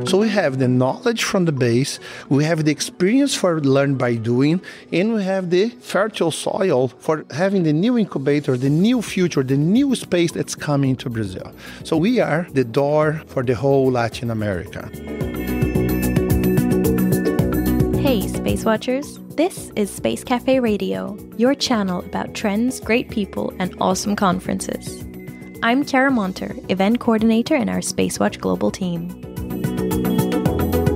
So we have the knowledge from the base, we have the experience for learn by doing, and we have the fertile soil for having the new incubator, the new future, the new space that's coming to Brazil. So we are the door for the whole Latin America. Hey, Space Watchers. This is Space Café Radio, your channel about trends, great people, and awesome conferences. I'm Chiara Monter, event coordinator in our SpaceWatch.Global team.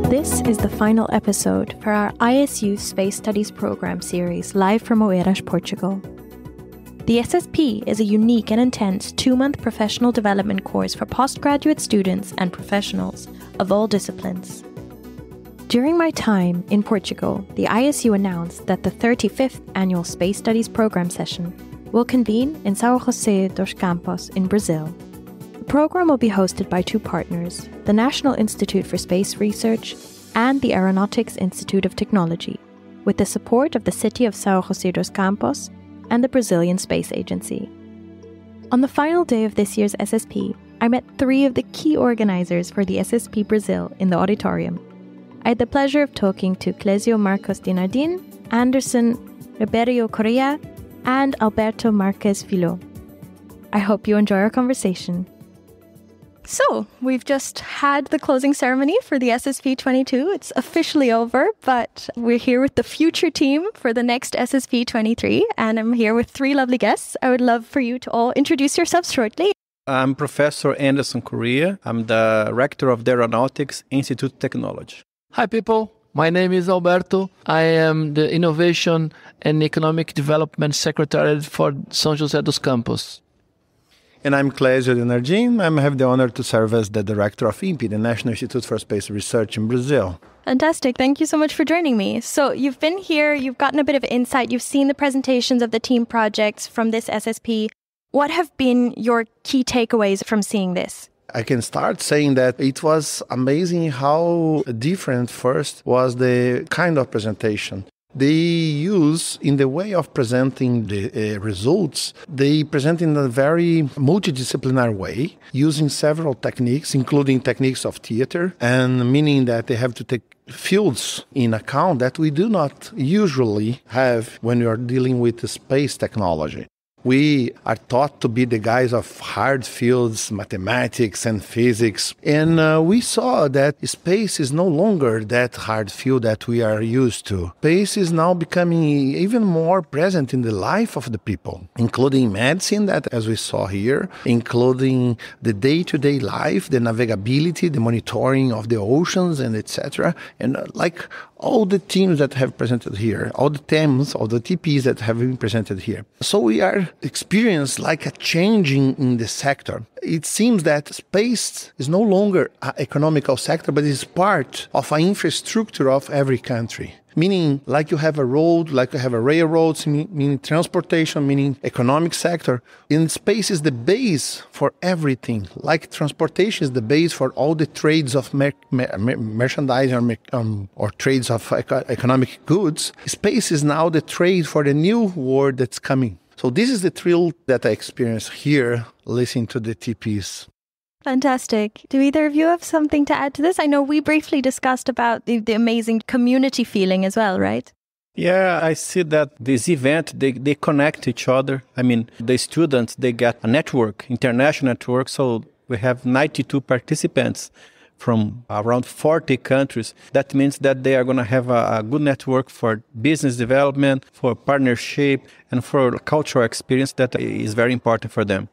This is the final episode for our ISU Space Studies program series live from Oeiras, Portugal. The SSP is a unique and intense 2-month professional development course for postgraduate students and professionals of all disciplines. During my time in Portugal, the ISU announced that the 35th annual Space Studies program session will convene in São José dos Campos in Brazil. The program will be hosted by 2 partners, the National Institute for Space Research and the Aeronautics Institute of Technology, with the support of the city of São José dos Campos and the Brazilian Space Agency. On the final day of this year's SSP, I met 3 of the key organizers for the SSP Brazil in the auditorium. I had the pleasure of talking to Clezio Marcos Dinardin, Anderson Ribeiro Correa, and Alberto Marques Filho. I hope you enjoy our conversation. So, we've just had the closing ceremony for the SSP22. It's officially over, but we're here with the future team for the next SSP23, and I'm here with 3 lovely guests. I would love for you to all introduce yourselves shortly. I'm Professor Anderson Correa. I'm the Rector of the Aeronautics Institute of Technology. Hi people, my name is Alberto. I am the Innovation and Economic Development Secretary for São José dos Campos. And I'm Clezio Dinardin. I have the honor to serve as the Director of INPE, the National Institute for Space Research in Brazil. Fantastic. Thank you so much for joining me. So you've been here, you've gotten a bit of insight, you've seen the presentations of the team projects from this SSP. What have been your key takeaways from seeing this? I can start saying that it was amazing how different first was the kind of presentation. They use, in the way of presenting the results, they present in a very multidisciplinary way, using several techniques, including techniques of theater, and meaning that they have to take fields in account that we do not usually have when we are dealing with the space technology. We are taught to be the guys of hard fields, mathematics and physics. And we saw that space is no longer that hard field that we are used to. Space is now becoming even more present in the life of the people, including medicine, that as we saw here, including the day-to-day life, the navigability, the monitoring of the oceans, and etc. And like all the teams that have presented here, all the themes, all the TPs that have been presented here. So we are experiencing like a changing in the sector. It seems that space is no longer an economical sector, but is part of an infrastructure of every country. Meaning, like you have a road, like you have a railroads, meaning transportation, meaning economic sector. In space is the base for everything. Like transportation is the base for all the trades of merchandise or trades of economic goods. Space is now the trade for the new world that's coming. So this is the thrill that I experienced here, listening to the TPs. Fantastic. Do either of you have something to add to this? I know we briefly discussed about the amazing community feeling as well, right? Yeah, I see that this event, they connect each other. I mean, the students, they get a network, international network. So we have 92 participants from around 40 countries. That means that they are going to have a good network for business development, for partnership, and for cultural experience that is very important for them.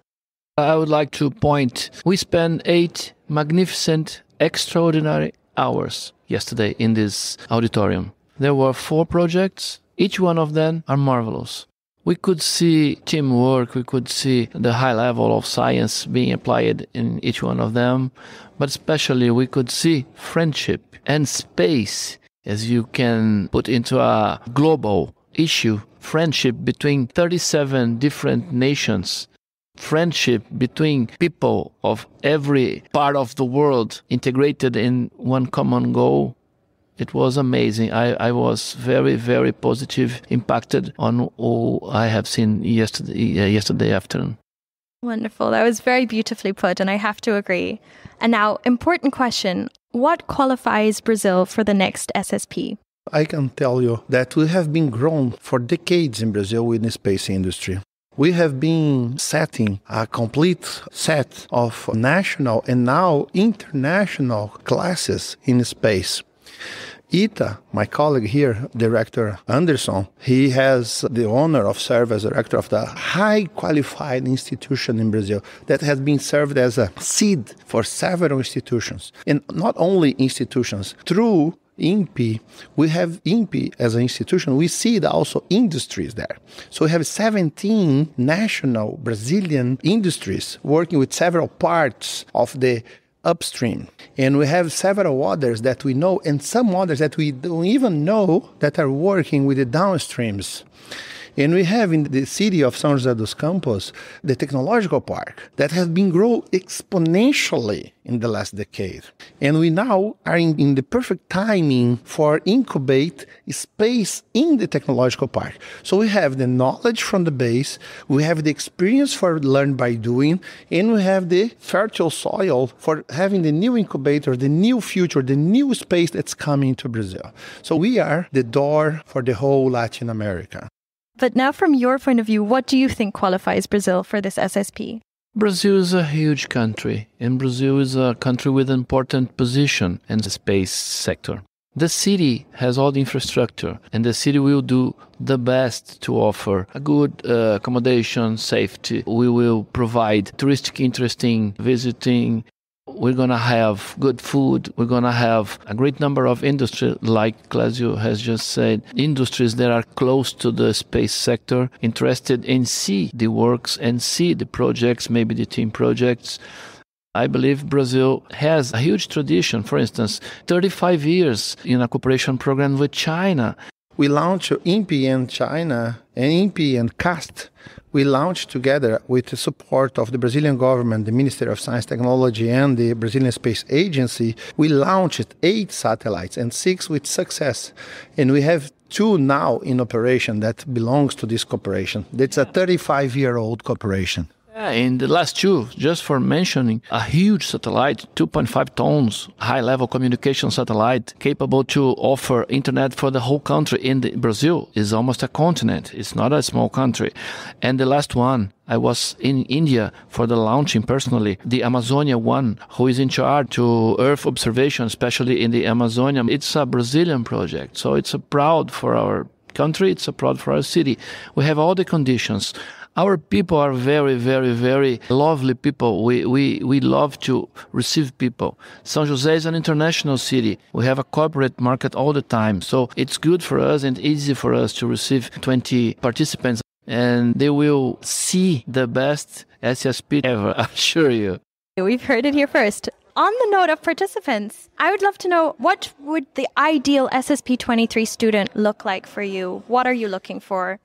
I would like to point, we spent 8 magnificent, extraordinary hours yesterday in this auditorium. There were 4 projects. Each one of them are marvelous. We could see teamwork, we could see the high level of science being applied in each one of them, but especially we could see friendship and space, as you can put into a global issue, friendship between 37 different nations. Friendship between people of every part of the world integrated in one common goal. It was amazing. I was very, very positive, impacted on all I have seen yesterday afternoon. Wonderful. That was very beautifully put, and I have to agree. And now, important question. What qualifies Brazil for the next SSP? I can tell you that we have been grown for decades in Brazil in the space industry. We have been setting a complete set of national and now international classes in space. ITA, my colleague here, Director Anderson, he has the honor of serving as director of the high qualified institution in Brazil that has been served as a seed for several institutions. And not only institutions, through INPE, we have INPE as an institution, we see also industries there. So we have 17 national Brazilian industries working with several parts of the upstream. And we have several others that we know and some others that we don't even know that are working with the downstreams. And we have in the city of São José dos Campos, the technological park that has been growing exponentially in the last decade. And we now are in the perfect timing for incubate space in the technological park. So we have the knowledge from the base, we have the experience for learn by doing, and we have the fertile soil for having the new incubator, the new future, the new space that's coming to Brazil. So we are the door for the whole Latin America. But now from your point of view, what do you think qualifies Brazil for this SSP? Brazil is a huge country, and Brazil is a country with an important position in the space sector. The city has all the infrastructure, and the city will do the best to offer a good accommodation, safety. We will provide touristic interesting visiting. We're going to have good food. We're going to have a great number of industries, like Clezio has just said, industries that are close to the space sector, interested in see the works and see the projects, maybe the team projects. I believe Brazil has a huge tradition, for instance, 35 years in a cooperation program with China. We launched INPE and China and INPE and CAST. We launched together with the support of the Brazilian government, the Ministry of Science and Technology, and the Brazilian Space Agency. We launched 8 satellites and 6 with success. And we have 2 now in operation that belongs to this cooperation. It's a 35-year-old cooperation. In the last 2, just for mentioning, a huge satellite, 2.5 tons, high-level communication satellite, capable to offer internet for the whole country. Brazil is almost a continent. It's not a small country. And the last one, I was in India for the launching personally, the Amazonia one, who is in charge to Earth observation, especially in the Amazonia. It's a Brazilian project, so it's a proud for our country, it's a proud for our city. We have all the conditions. Our people are very, very, very lovely people. We love to receive people. São José is an international city. We have a corporate market all the time. So it's good for us and easy for us to receive 20 participants. And they will see the best SSP ever, I assure you. We've heard it here first. On the note of participants, I would love to know, what would the ideal SSP23 student look like for you? What are you looking for?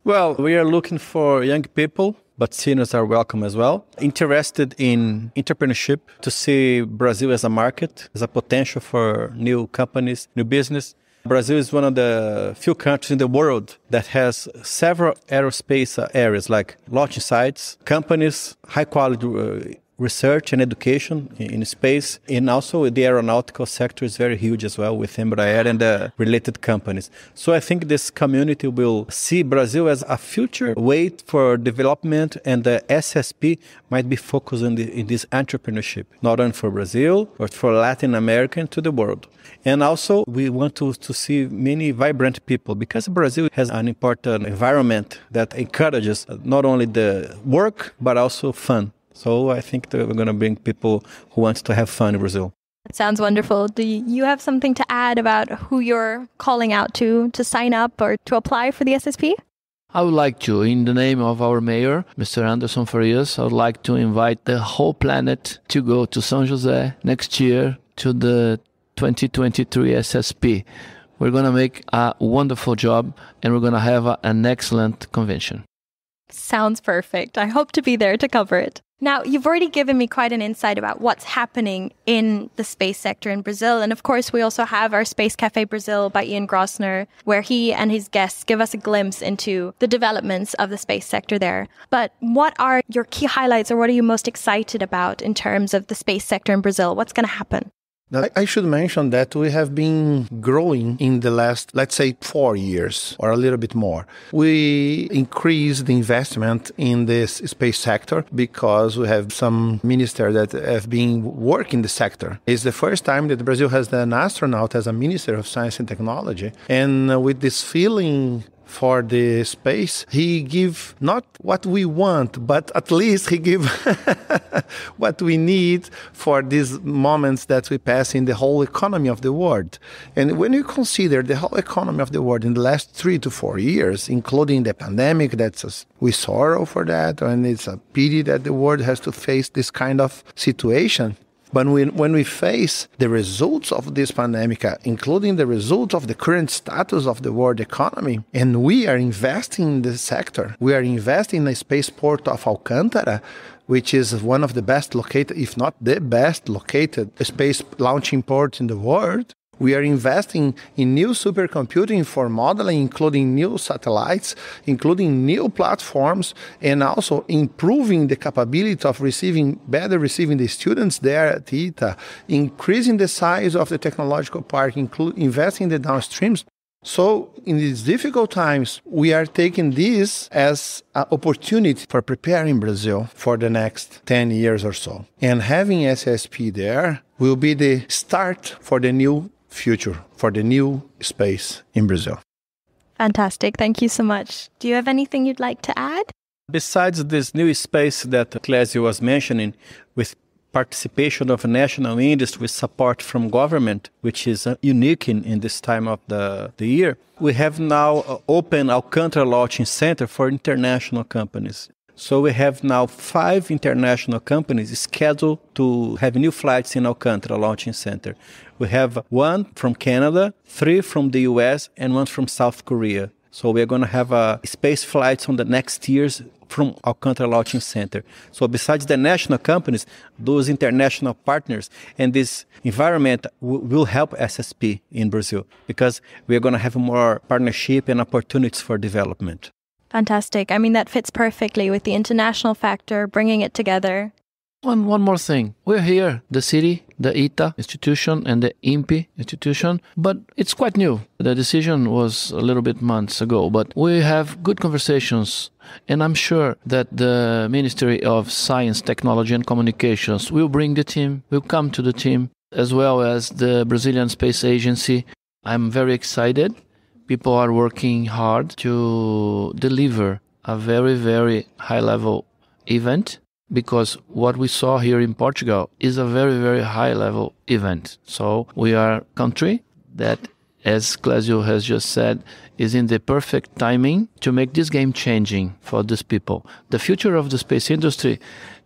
Well, we are looking for young people, but seniors are welcome as well. Interested in entrepreneurship, to see Brazil as a market, as a potential for new companies, new business. Brazil is one of the few countries in the world that has several aerospace areas like launching sites, companies, high quality research and education in space, and also the aeronautical sector is very huge as well with Embraer and the related companies. So I think this community will see Brazil as a future way for development, and the SSP might be focused in this entrepreneurship, not only for Brazil, but for Latin America and to the world. And also we want to see many vibrant people, because Brazil has an important environment that encourages not only the work, but also fun. So I think that we're going to bring people who want to have fun in Brazil. That sounds wonderful. Do you have something to add about who you're calling out to sign up or to apply for the SSP? I would like to, in the name of our mayor, Mr. Anderson Farias, I would like to invite the whole planet to go to São José next year to the 2023 SSP. We're going to make a wonderful job, and we're going to have an excellent convention. Sounds perfect. I hope to be there to cover it. Now, you've already given me quite an insight about what's happening in the space sector in Brazil. And of course, we also have our Space Café Brazil by Ian Grossner, where he and his guests give us a glimpse into the developments of the space sector there. But what are your key highlights, or what are you most excited about in terms of the space sector in Brazil? What's going to happen? Now, I should mention that we have been growing in the last, let's say, 4 years or a little bit more. We increased the investment in this space sector because we have some ministers that have been working the sector. It's the first time that Brazil has an astronaut as a Minister of Science and Technology. And with this feeling for the space, he give not what we want, but at least he give what we need for these moments that we pass in the whole economy of the world. And when you consider the whole economy of the world in the last 3 to 4 years, including the pandemic, we sorrow for that, and it's a pity that the world has to face this kind of situation. But when we face the results of this pandemic, including the results of the current status of the world economy, and we are investing in this sector, we are investing in the spaceport of Alcântara, which is one of the best located, if not the best located space launching port in the world. We are investing in new supercomputing for modeling, including new satellites, including new platforms, and also improving the capability of receiving the students there at ITA, increasing the size of the technological park, investing in the downstreams. So in these difficult times, we are taking this as an opportunity for preparing Brazil for the next 10 years or so. And having SSP there will be the start for the new future, for the new space in Brazil. Fantastic. Thank you so much. Do you have anything you'd like to add? Besides this new space that Clezio was mentioning, with participation of national industry with support from government, which is unique in this time of the year, we have now opened Alcântara Launching Center for international companies. So we have now 5 international companies scheduled to have new flights in Alcântara Launching Center. We have 1 from Canada, 3 from the US, and 1 from South Korea. So we're going to have space flights on the next years from Alcântara Launching Center. So besides the national companies, those international partners and this environment will help SSP in Brazil, because we're going to have more partnership and opportunities for development. Fantastic. I mean, that fits perfectly with the international factor, bringing it together. One more thing. We're here, the city, the ITA institution and the INPE institution, but it's quite new. The decision was a little bit months ago, but we have good conversations, and I'm sure that the Ministry of Science, Technology and Communications will bring the team, will come to the team, as well as the Brazilian Space Agency. I'm very excited. People are working hard to deliver a very, very high-level event, because what we saw here in Portugal is a very, very high-level event. So we are a country that, as Clezio has just said, is in the perfect timing to make this game changing for these people. The future of the space industry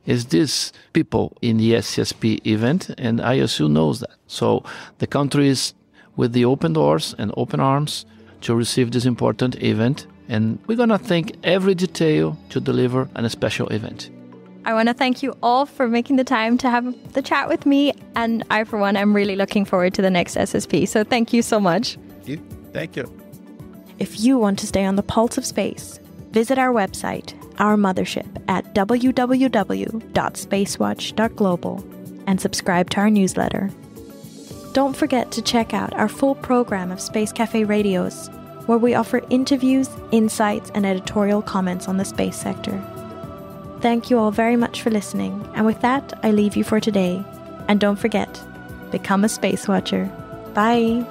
is these people in the SSP event, and ISU knows that. So the country is with the open doors and open arms to receive this important event, and we're going to think every detail to deliver a special event. I want to thank you all for making the time to have the chat with me, and I, for one, am really looking forward to the next SSP, so thank you so much. Thank you. If you want to stay on the pulse of space, visit our website, our mothership, at www.SpaceWatch.Global and subscribe to our newsletter. Don't forget to check out our full program of Space Café radios, where we offer interviews, insights, and editorial comments on the space sector. Thank you all very much for listening, and with that, I leave you for today. And don't forget, become a space watcher. Bye!